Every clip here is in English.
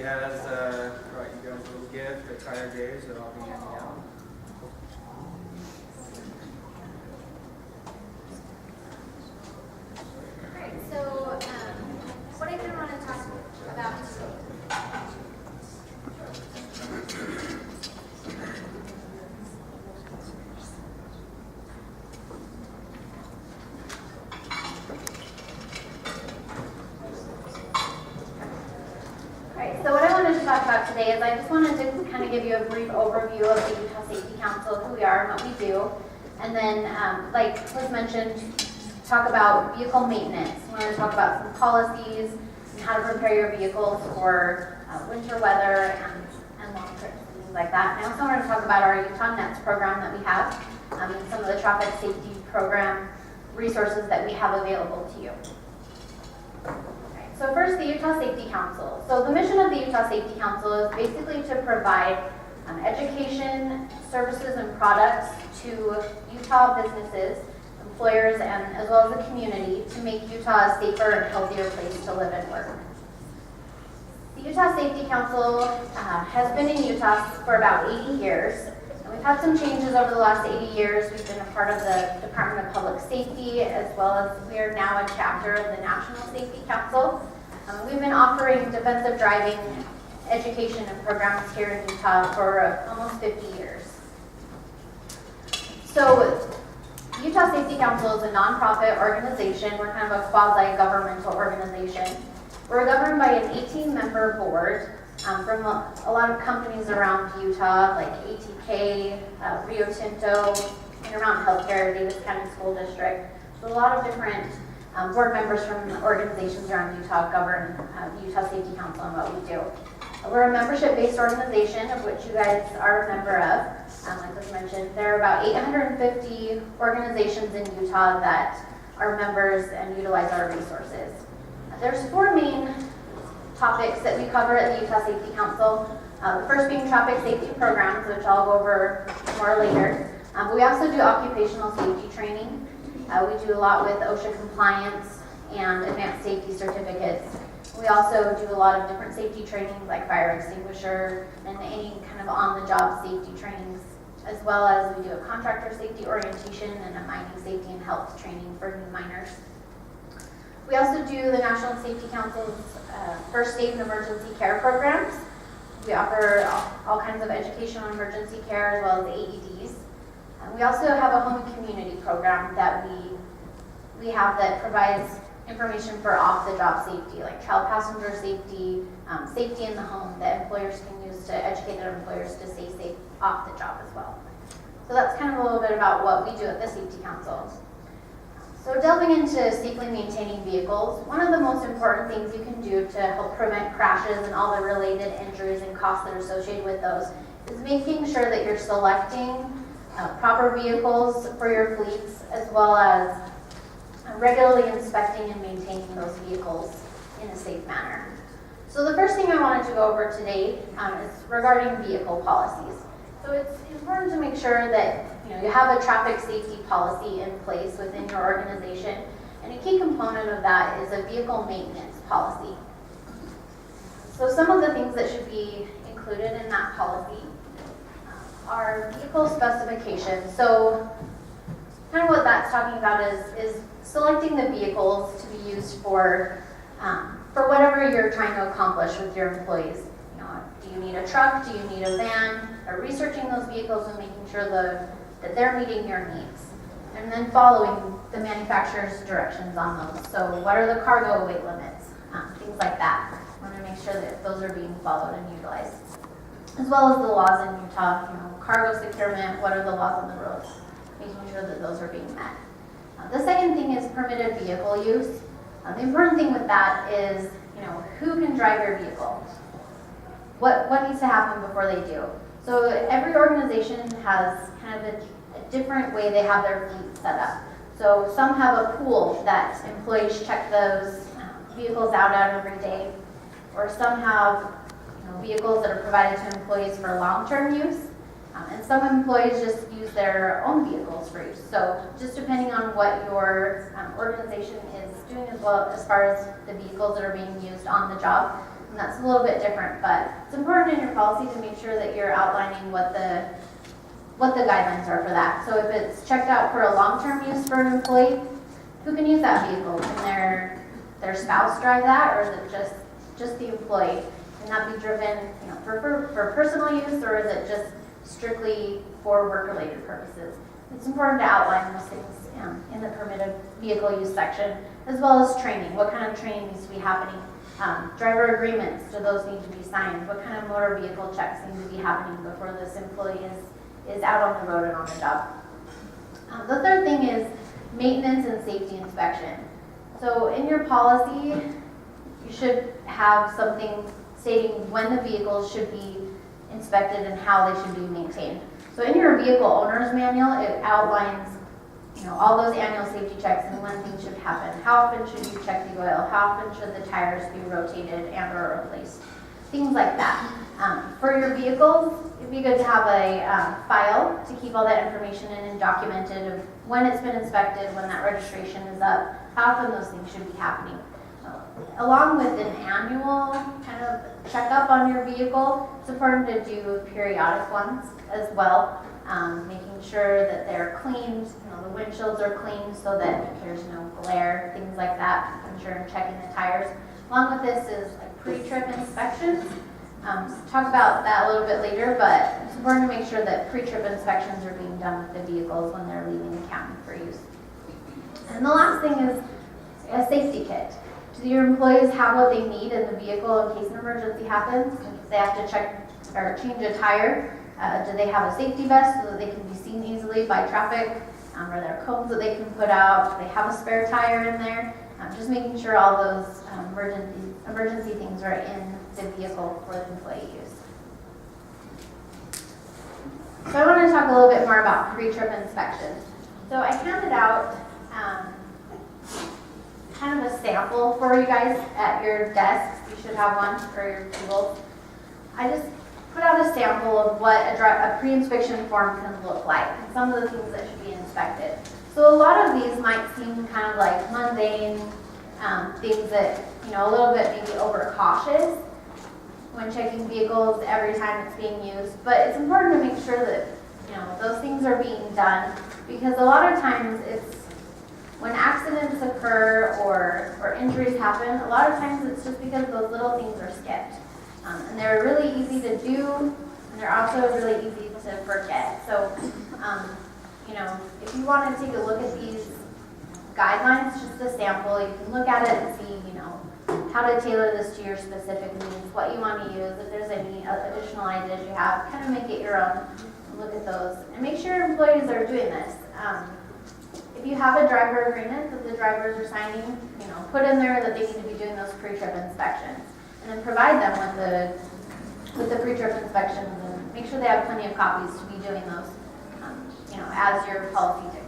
has brought you guys a little gift, a tire gauge that I'll be handing out. Alright, so what I did want to talk about So what I wanted to talk about today is I just wanted to kind of give you a brief overview of the Utah Safety Council, who we are and what we do. And then, like was mentioned, talk about vehicle maintenance. We want to talk about some policies and how to prepare your vehicles for winter weather and long trips and things like that. And I also want to talk about our Utah Nets program that we have and some of the traffic safety program resources that we have available to you. So first, the Utah Safety Council. So the mission of the Utah Safety Council is basically to provide education, services, and products to Utah businesses, employers, and as well as the community to make Utah a safer and healthier place to live and work. The Utah Safety Council has been in Utah for about 80 years. And we've had some changes over the last 80 years. We've been a part of the Department of Public Safety, as well as we are now a chapter of the National Safety Council. We've been offering defensive driving education and programs here in Utah for almost 50 years. So Utah Safety Council is a nonprofit organization. We're kind of a quasi-governmental organization. We're governed by an 18-member board from a lot of companies around Utah, like ATK, Rio Tinto, Intermountain Healthcare, Davis County School District. So a lot of different board members from organizations around Utah govern the Utah Safety Council and what we do. We're a membership-based organization, of which you guys are a member of. Like was mentioned, there are about 850 organizations in Utah that are members and utilize our resources. There's 4 main topics that we cover at the Utah Safety Council. The first being traffic safety programs, which I'll go over more later. But we also do occupational safety training. We do a lot with OSHA compliance and advanced safety certificates. We also do a lot of different safety trainings like fire extinguisher and any kind of on-the-job safety trainings, as well as we do a contractor safety orientation and a mining safety and health training for new miners. We also do the National Safety Council's first aid and emergency care programs. We offer all kinds of education on emergency care as well as AEDs. We also have a home and community program that we have that provides information for off-the-job safety, like child passenger safety, safety in the home that employers can use to educate their employers to stay safe off the job as well. So that's kind of a little bit about what we do at the Safety Council. So delving into safely maintaining vehicles, one of the most important things you can do to help prevent crashes and all the related injuries and costs that are associated with those is making sure that you're selecting proper vehicles for your fleets, as well as regularly inspecting and maintaining those vehicles in a safe manner. So the first thing I wanted to go over today is regarding vehicle policies. So it's important to make sure that you have a traffic safety policy in place within your organization, and a key component of that is a vehicle maintenance policy. So some of the things that should be included in that policy are vehicle specifications. So kind of what that's talking about is selecting the vehicles to be used for whatever you're trying to accomplish with your employees. Do you need a truck? Do you need a van? Or researching those vehicles and making sure that they're meeting your needs. And then following the manufacturer's directions on those. So what are the cargo weight limits? Things like that. We want to make sure that those are being followed and utilized. As well as the laws in Utah, cargo securement, what are the laws on the roads? Making sure that those are being met. The second thing is permitted vehicle use. The important thing with that is, who can drive your vehicle? What needs to happen before they do? So every organization has kind of a different way they have their fleet set up. So some have a pool that employees check those vehicles out every day, or some have vehicles that are provided to employees for long-term use, and some employees just use their own vehicles for use. So just depending on what your organization is doing as well as far as the vehicles that are being used on the job, And that's a little bit different, but it's important in your policy to make sure that you're outlining what the guidelines are for that. So if it's checked out for a long-term use for an employee, who can use that vehicle? Can their spouse drive that, or is it just the employee? Can that be driven, for personal use, or is it just strictly for work-related purposes? It's important to outline those things in the permitted vehicle use section, as well as training. What kind of training needs to be happening? Driver agreements, do those need to be signed? What kind of motor vehicle checks need to be happening before this employee is out on the road and on the job? The third thing is maintenance and safety inspection. So in your policy, you should have something stating when the vehicles should be inspected and how they should be maintained. So in your vehicle owner's manual, it outlines all those annual safety checks and when things should happen. How often should you check the oil? How often should the tires be rotated and or replaced? Things like that. For your vehicles, it'd be good to have a file to keep all that information in and documented of when it's been inspected, when that registration is up, how often those things should be happening. Along with an annual kind of checkup on your vehicle, it's important to do periodic ones as well, making sure that they're cleaned, the windshields are cleaned so that there's no glare, things like that. I'm sure checking the tires. Along with this is like pre-trip inspections. Talk about that a little bit later, but it's important to make sure that pre-trip inspections are being done with the vehicles when they're leaving the county for use. And the last thing is a safety kit. Do your employees have what they need in the vehicle in case an emergency happens? If they have to check or change a tire, do they have a safety vest so that they can be seen easily by traffic? Are there cones that they can put out? Do they have a spare tire in there? Just making sure all those emergency things are in the vehicle for the employee use. So I want to talk a little bit more about pre-trip inspections. So I handed out kind of a sample for you guys at your desks. You should have one for your tables. I just put out a sample of what a pre-inspection form can look like and some of the things that should be inspected. So a lot of these might seem kind of like mundane things that, a little bit maybe overcautious when checking vehicles every time it's being used. But it's important to make sure that, those things are being done, because a lot of times it's when accidents occur or injuries happen, a lot of times it's just because those little things are skipped. And they're really easy to do, and they're also really easy to forget. So, if you want to take a look at these guidelines, just a sample, you can look at it and see, how to tailor this to your specific needs, what you want to use, if there's any additional ideas you have, kind of make it your own, and look at those. And make sure employees are doing this. If you have a driver agreement that the drivers are signing, put in there that they need to be doing those pre-trip inspections. And then provide them with the pre-trip inspections and make sure they have plenty of copies to be doing those, as your policy dictates.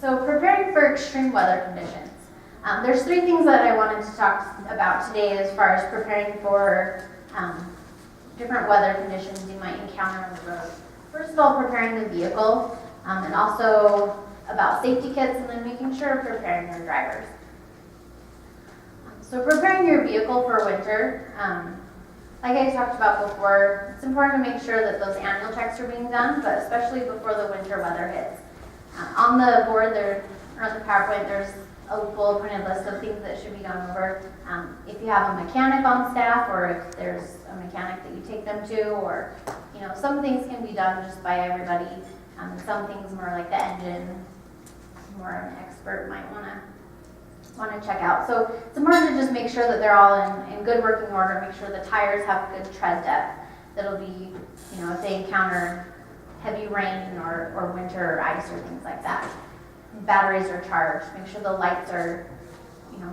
So preparing for extreme weather conditions. There's three things that I wanted to talk about today as far as preparing for different weather conditions you might encounter on the road. First of all, preparing the vehicle, and also about safety kits, and then making sure of preparing your drivers. So preparing your vehicle for winter, like I talked about before, it's important to make sure that those annual checks are being done, but especially before the winter weather hits. On the board there, or on the PowerPoint, there's a bullet pointed list of things that should be gone over. If you have a mechanic on staff, or if there's a mechanic that you take them to, or some things can be done just by everybody. Some things more like the engine, more an expert might want to check out. So it's important to just make sure that they're all in good working order. Make sure the tires have good tread depth. That'll be, if they encounter heavy rain or winter or ice or things like that. Batteries are charged. Make sure the lights are,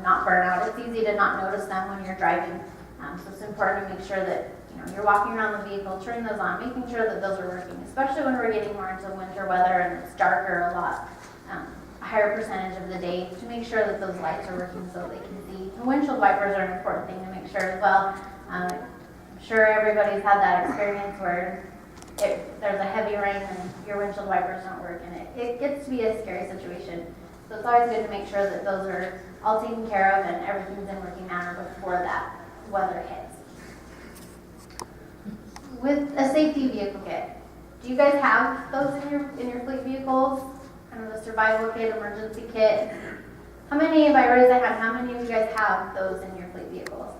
not burn out. It's easy to not notice them when you're driving. So it's important to make sure that, you're walking around the vehicle, turning those on, making sure that those are working, especially when we're getting more into winter weather and it's darker a lot, a higher percentage of the day, to make sure that those lights are working so they can see. And windshield wipers are an important thing to make sure as well. I'm sure everybody's had that experience where there's a heavy rain and your windshield wipers don't work, and it gets to be a scary situation. So it's always good to make sure that those are all taken care of and everything's in working manner before that weather hits. With a safety vehicle kit, do you guys have those in your fleet vehicles? Kind of a survival kit, emergency kit? How many, if I raise a hand, how many of you guys have those in your fleet vehicles?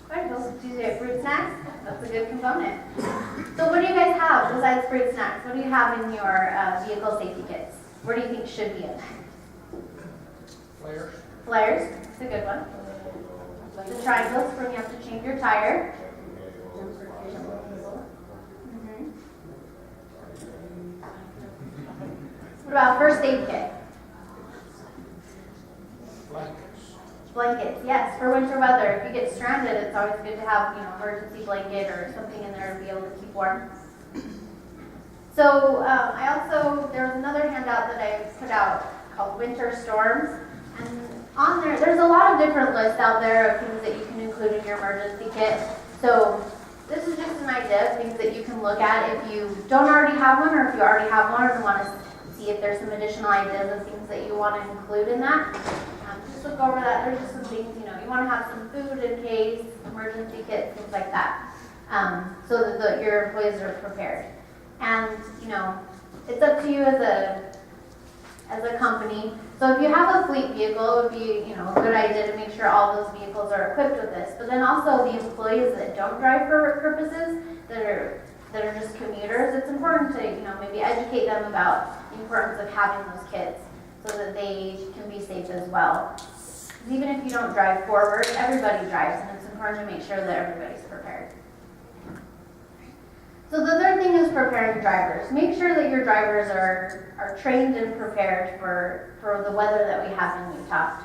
Quite a few. Do you get fruit snacks? That's a good component. So what do you guys have besides fruit snacks? What do you have in your vehicle safety kits? What do you think should be in there? Flares. Flares, that's a good one. The triangles for when you have to change your tire. Mhm. What about first aid kit? Blankets, yes, for winter weather. If you get stranded, it's always good to have, emergency blanket or something in there to be able to keep warm. So there was another handout that I put out called Winter Storms. And on there's a lot of different lists out there of things that you can include in your emergency kit. So this is just an idea of things that you can look at if you don't already have one, or if you already have one or want to see if there's some additional ideas of things that you want to include in that. Just look over that. There's just some things, you want to have some food in case, emergency kit, things like that, so that your employees are prepared. And, it's up to you as a company. So if you have a fleet vehicle, it would be, a good idea to make sure all those vehicles are equipped with this. But then also the employees that don't drive for work purposes, that are just commuters, it's important to, maybe educate them about the importance of having those kits so that they can be safe as well. Even if you don't drive for work, everybody drives, and it's important to make sure that everybody's prepared. So the third thing is preparing drivers. Make sure that your drivers are trained and prepared for the weather that we have in Utah.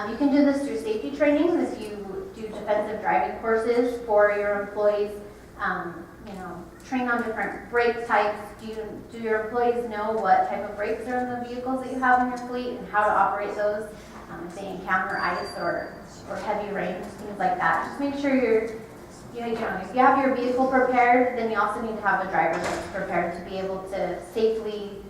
You can do this through safety training if you do defensive driving courses for your employees. Train on different brake types. Do your employees know what type of brakes are in the vehicles that you have in your fleet and how to operate those if they encounter ice or heavy rain, things like that. Just make sure if you have your vehicle prepared, then you also need to have a driver that's prepared to be able to safely,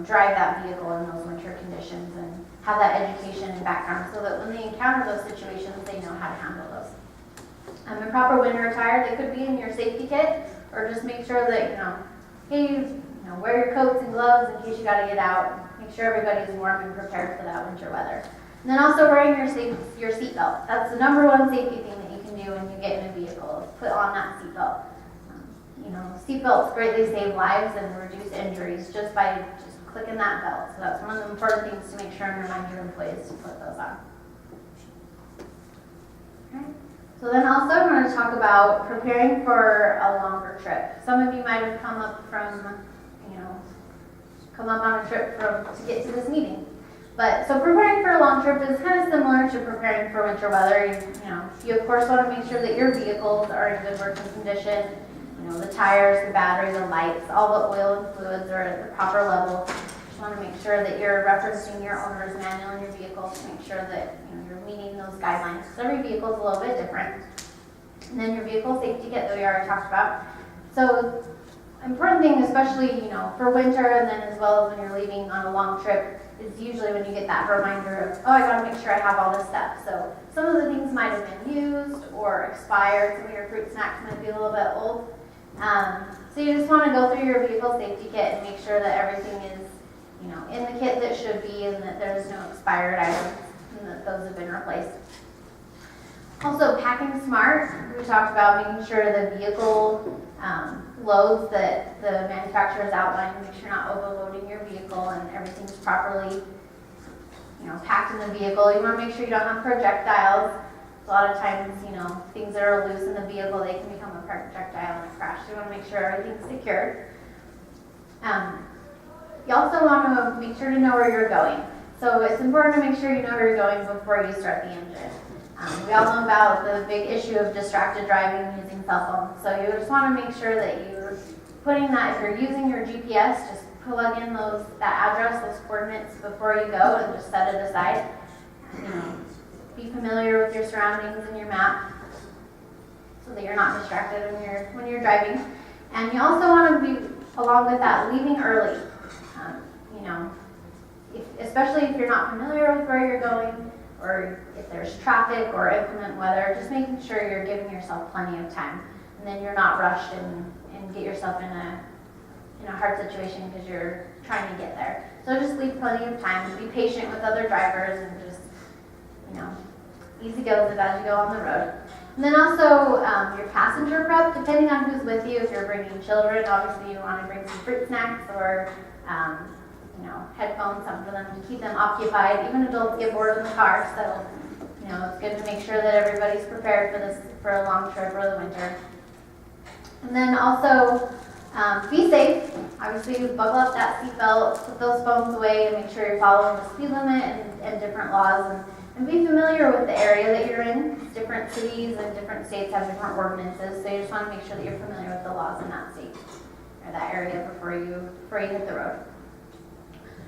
drive that vehicle in those winter conditions and have that education and background so that when they encounter those situations, they know how to handle those. A proper winter attire, they could be in your safety kit, or just make sure that, wear your coats and gloves in case you got to get out. Make sure everybody's warm and prepared for that winter weather. And then also wearing your seatbelt. That's the number one safety thing that you can do when you get in a vehicle, is put on that seatbelt. Seatbelts greatly save lives and reduce injuries just by clicking that belt. So that's one of the important things to make sure and remind your employees to put those on. Okay. So then also I'm going to talk about preparing for a longer trip. Some of you might have come up on a trip to get to this meeting. But so preparing for a long trip is kind of similar to preparing for winter weather. You of course want to make sure that your vehicles are in good working condition. The tires, the battery, the lights, all the oil and fluids are at the proper level. You want to make sure that you're referencing your owner's manual in your vehicle to make sure that you're meeting those guidelines. So every vehicle is a little bit different. And then your vehicle safety kit that we already talked about. So important thing, especially for winter, and then as well as when you're leaving on a long trip, is usually when you get that reminder of, I got to make sure I have all this stuff. So some of the things might have been used or expired. Some of your fruit snacks might be a little bit old. So you just want to go through your vehicle safety kit and make sure that everything is, in the kit that should be, and that there's no expired items and that those have been replaced. Also, packing smart. We talked about making sure the vehicle loads that the manufacturers outline, make sure you're not overloading your vehicle and everything's properly, packed in the vehicle. You want to make sure you don't have projectiles. A lot of times, things that are loose in the vehicle, they can become a projectile in a crash. So you want to make sure everything's secured. You also want to make sure to know where you're going. So it's important to make sure you know where you're going before you start the engine. We all know about the big issue of distracted driving using cell phones. So you just want to make sure that you're putting that, if you're using your GPS, just plug in that address, those coordinates before you go and just set it aside. Be familiar with your surroundings and your map so that you're not distracted when you're driving. And you also want to be, along with that, leaving early. especially if you're not familiar with where you're going, or if there's traffic or inclement weather, just making sure you're giving yourself plenty of time. And then you're not rushed and get yourself in a hard situation because you're trying to get there. So just leave plenty of time. Be patient with other drivers and just, easy goes as you go on the road. And then also your passenger prep, depending on who's with you. If you're bringing children, obviously you want to bring some fruit snacks or headphones, something for them to keep them occupied. Even adults get bored in the car, so it's good to make sure that everybody's prepared for a long trip or the winter. And then also be safe. Obviously, buckle up that seatbelt, put those phones away, and make sure you're following the speed limit and different laws. And be familiar with the area that you're in. Different cities and different states have different ordinances, so you just want to make sure that you're familiar with the laws in that state or that area before you hit the road.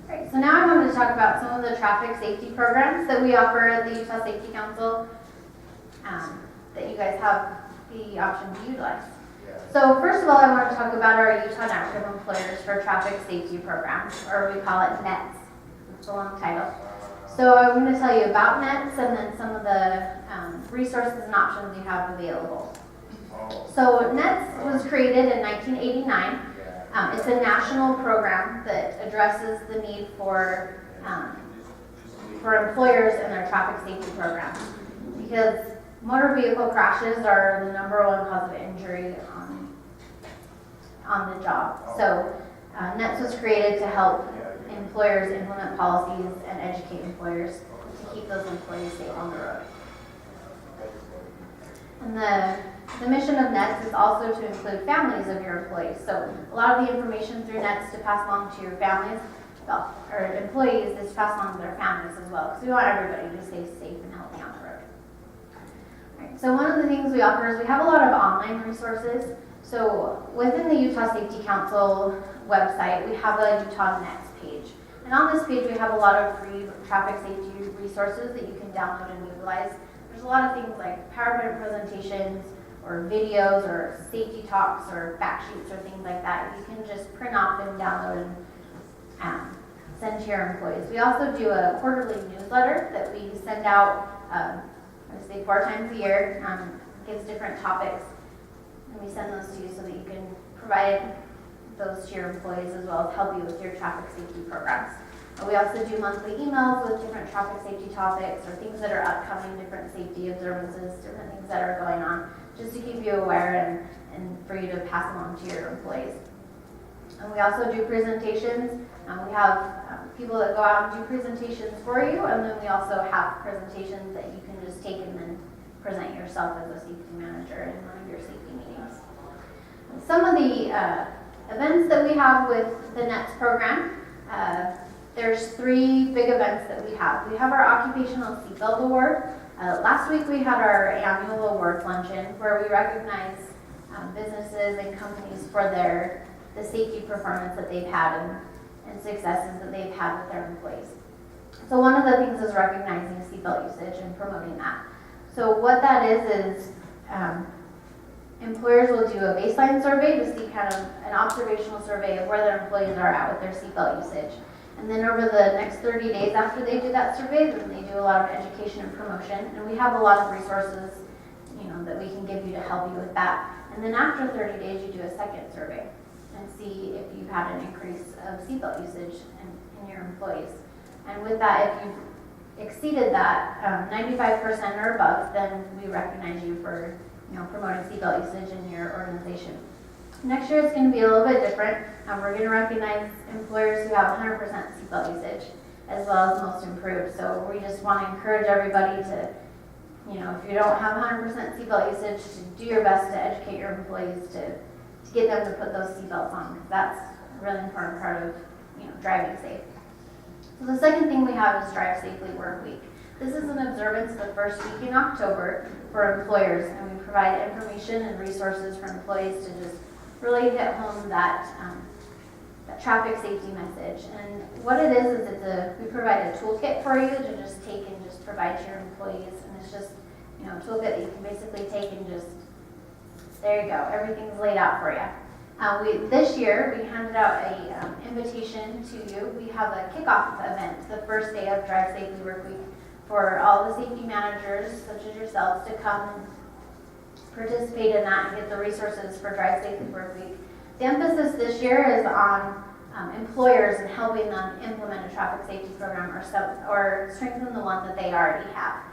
All right, so now I wanted to talk about some of the traffic safety programs that we offer at the Utah Safety Council that you guys have the option to utilize. So first of all, I want to talk about our Utah Network of Employers for Traffic Safety Program, or we call it NETS. It's a long title. So I'm going to tell you about NETS and then some of the resources and options you have available. So NETS was created in 1989. It's a national program that addresses the need for employers and their traffic safety programs, because motor vehicle crashes are the #1 cause of injury on the job. So NETS was created to help employers implement policies and educate employers to keep those employees safe on the road. And the mission of NETS is also to include families of your employees. So a lot of the information through NETS to pass along to your families, or employees, is to pass along to their families as well, because we want everybody to stay safe and healthy on the road. All right, so one of the things we offer is we have a lot of online resources. So within the Utah Safety Council website, we have a Utah NETS page. And on this page, we have a lot of free traffic safety resources that you can download and utilize. There's a lot of things like PowerPoint presentations, or videos, or safety talks, or fact sheets, or things like that. You can just print off and download and send to your employees. We also do a quarterly newsletter that we send out, I would say 4 times a year. Gives different topics, and we send those to you so that you can provide those to your employees as well as help you with your traffic safety programs. We also do monthly emails with different traffic safety topics or things that are upcoming, different safety observances, different things that are going on, just to keep you aware and for you to pass along to your employees. And we also do presentations. We have people that go out and do presentations for you, and then we also have presentations that you can just take and then present yourself as a safety manager in one of your safety meetings. Some of the events that we have with the NETS program, there's 3 big events that we have. We have our Occupational Seatbelt Award. Last week we had our annual awards luncheon where we recognize businesses and companies for the safety performance that they've had and successes that they've had with their employees. So one of the things is recognizing seatbelt usage and promoting that. So what that is employers will do a baseline survey to see kind of an observational survey of where their employees are at with their seatbelt usage. And then over the next 30 days after they do that survey, then they do a lot of education and promotion. And we have a lot of resources, that we can give you to help you with that. And then after 30 days, you do a second survey and see if you've had an increase of seatbelt usage in your employees. And with that, if you've exceeded that 95% or above, then we recognize you for promoting seatbelt usage in your organization. Next year it's going to be a little bit different. We're going to recognize employers who have 100% seatbelt usage as well as most improved. So we just want to encourage everybody to, if you don't have 100% seatbelt usage, to do your best to educate your employees to get them to put those seatbelts on, because that's a really important part of driving safe. So the second thing we have is Drive Safely Work Week. This is an observance the first week in October for employers, and we provide information and resources for employees to just really hit home that traffic safety message. And what it is we provide a toolkit for you to just take and just provide to your employees. And it's just, a toolkit that you can basically take and just, there you go, everything's laid out for you. This year, we handed out a invitation to you. We have a kickoff event, the first day of Drive Safely Work Week, for all the safety managers, such as yourselves, to come and participate in that and get the resources for Drive Safely Work Week. The emphasis this year is on employers and helping them implement a traffic safety program or strengthen the one that they already have.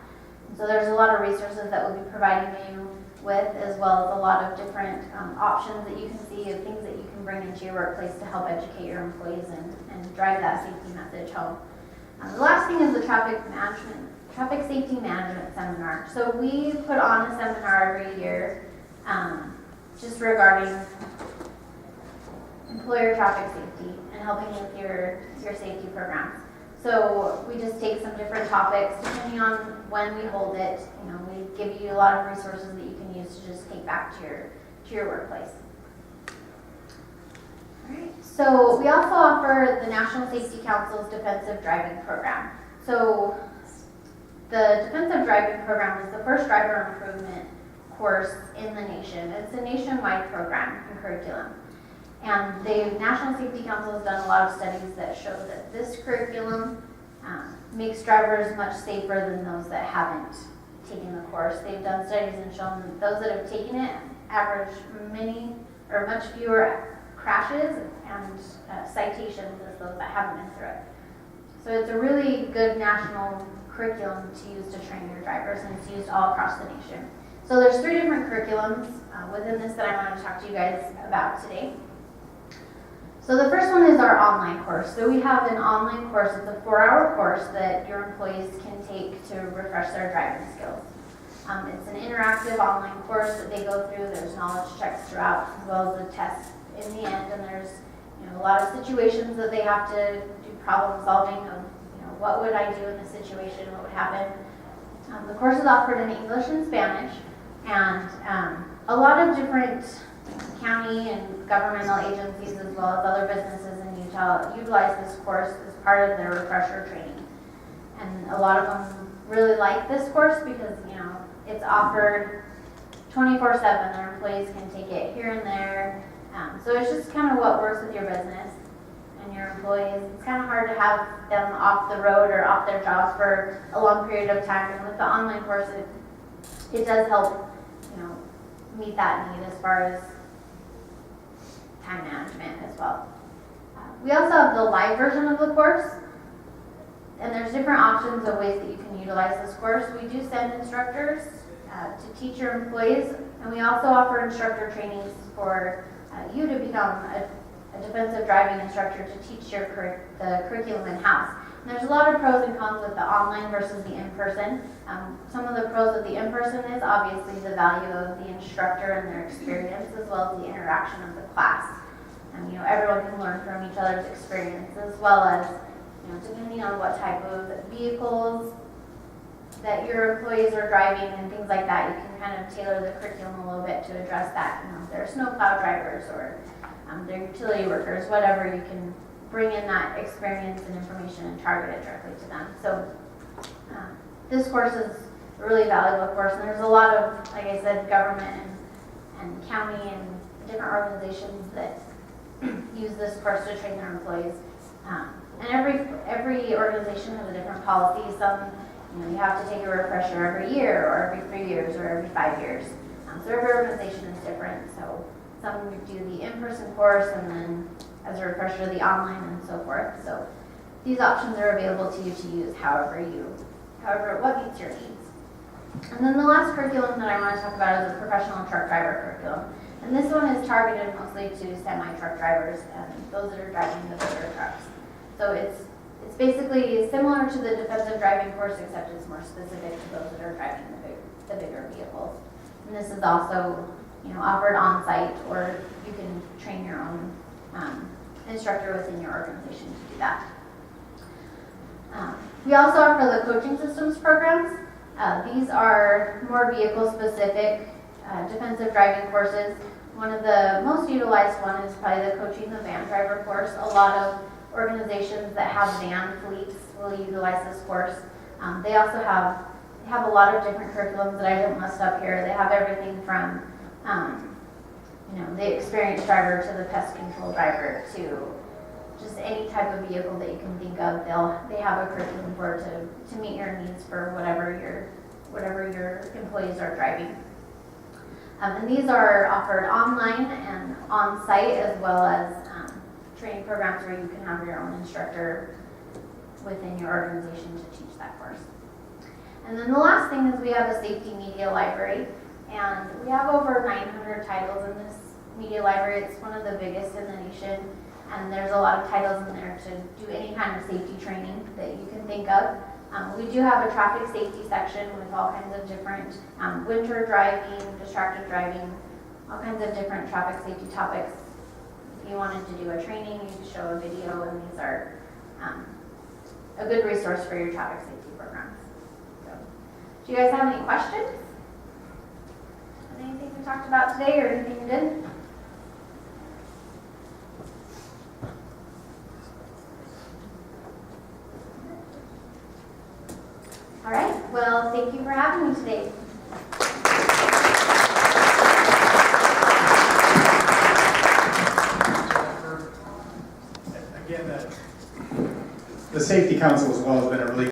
And so there's a lot of resources that we'll be providing you with, as well as a lot of different options that you can see of things that you can bring into your workplace to help educate your employees and drive that safety message home. The last thing is the traffic safety management seminar. So we put on a seminar every year just regarding employer traffic safety and helping with your safety programs. So we just take some different topics depending on when we hold it. We give you a lot of resources that you can use to just take back to your workplace. All right. So we also offer the National Safety Council's Defensive Driving Program. So the Defensive Driving Program is the first driver improvement course in the nation. It's a nationwide program and curriculum. And the National Safety Council has done a lot of studies that show that this curriculum makes drivers much safer than those that haven't taken the course. They've done studies and shown that those that have taken it average much fewer crashes and citations as those that haven't been through it. So it's a really good national curriculum to use to train your drivers, and it's used all across the nation. So there's 3 different curriculums within this that I want to talk to you guys about today. So the first one is our online course. So we have an online course. It's a 4-hour course that your employees can take to refresh their driving skills. It's an interactive online course that they go through. There's knowledge checks throughout, as well as a test in the end. And there's a lot of situations that they have to do problem solving of what would I do in this situation, what would happen. The course is offered in English and Spanish, and a lot of different county and governmental agencies, as well as other businesses in Utah, utilize this course as part of their refresher training. And a lot of them really like this course because it's offered 24/7. Their employees can take it here and there. So it's just kind of what works with your business and your employees. It's kind of hard to have them off the road or off their jobs for a long period of time. And with the online course, it does help meet that need as far as time management as well. We also have the live version of the course, and there's different options of ways that you can utilize this course. We do send instructors to teach your employees, and we also offer instructor trainings for you to become a defensive driving instructor to teach the curriculum in-house. And there's a lot of pros and cons with the online versus the in-person. Some of the pros of the in-person is obviously the value of the instructor and their experience, as well as the interaction of the class. Everyone can learn from each other's experience, as well as, depending on what type of vehicles that your employees are driving and things like that, you can kind of tailor the curriculum a little bit to address that. If they're snowplow drivers or they're utility workers, whatever, you can bring in that experience and information and target it directly to them. So this course is a really valuable course, and there's a lot of, like I said, government and county and different organizations that use this course to train their employees. And every organization has a different policy. Some, you have to take a refresher every year, or every 3 years, or every 5 years. So every organization is different. So some do the in-person course, and then as a refresher, the online, and so forth. So these options are available to you to use however what meets your needs. And then the last curriculum that I want to talk about is a professional truck driver curriculum. And this one is targeted mostly to semi-truck drivers and those that are driving the bigger trucks. So it's basically similar to the defensive driving course, except it's more specific to those that are driving the bigger vehicles. And this is also, offered on-site, or you can train your own instructor within your organization to do that. We also offer the coaching systems programs. These are more vehicle-specific defensive driving courses. One of the most utilized one is probably the coaching the van driver course. A lot of organizations that have van fleets will utilize this course. They also have a lot of different curriculums that I didn't list up here. They have everything from the experienced driver to the pest control driver to just any type of vehicle that you can think of. They have a curriculum for to meet your needs for whatever your employees are driving. And these are offered online and on-site, as well as training programs where you can have your own instructor within your organization to teach that course. And then the last thing is we have a safety media library, and we have over 900 titles in this media library. It's one of the biggest in the nation, and there's a lot of titles in there to do any kind of safety training that you can think of. We do have a traffic safety section with all kinds of different winter driving, distracted driving, all kinds of different traffic safety topics. If you wanted to do a training, you could show a video, and these are a good resource for your traffic safety programs. So, do you guys have any questions? Anything we talked about today, or anything you did? All right, well, thank you for having me today. Again, the Safety Council as well has been a really